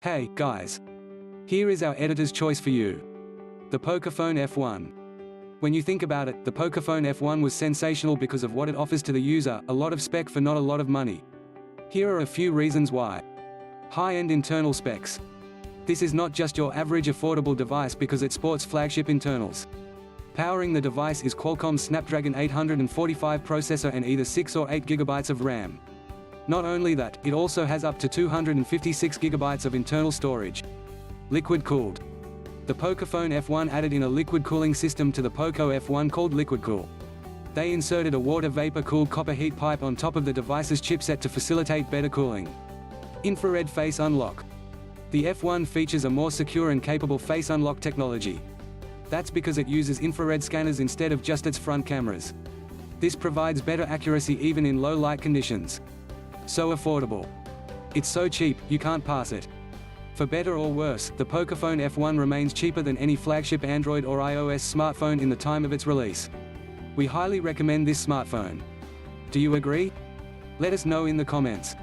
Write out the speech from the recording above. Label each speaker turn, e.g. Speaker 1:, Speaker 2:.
Speaker 1: Hey, guys. Here is our editor's choice for you. The Pocophone F1. When you think about it, the Pocophone F1 was sensational because of what it offers to the user, a lot of spec for not a lot of money. Here are a few reasons why. High-end internal specs. This is not just your average affordable device because it sports flagship internals. Powering the device is Qualcomm's Snapdragon 845 processor and either 6 or 8 GB of RAM. Not only that, it also has up to 256 GB of internal storage. Liquid-cooled. The Pocophone F1 added in a liquid cooling system to the Poco F1 called LiquidCool. They inserted a water vapor-cooled copper heat pipe on top of the device's chipset to facilitate better cooling. Infrared face unlock. The F1 features a more secure and capable face unlock technology. That's because it uses infrared scanners instead of just its front cameras. This provides better accuracy even in low light conditions. So affordable. It's so cheap, you can't pass it. For better or worse, the Pocophone F1 remains cheaper than any flagship Android or iOS smartphone in the time of its release. We highly recommend this smartphone. Do you agree? Let us know in the comments.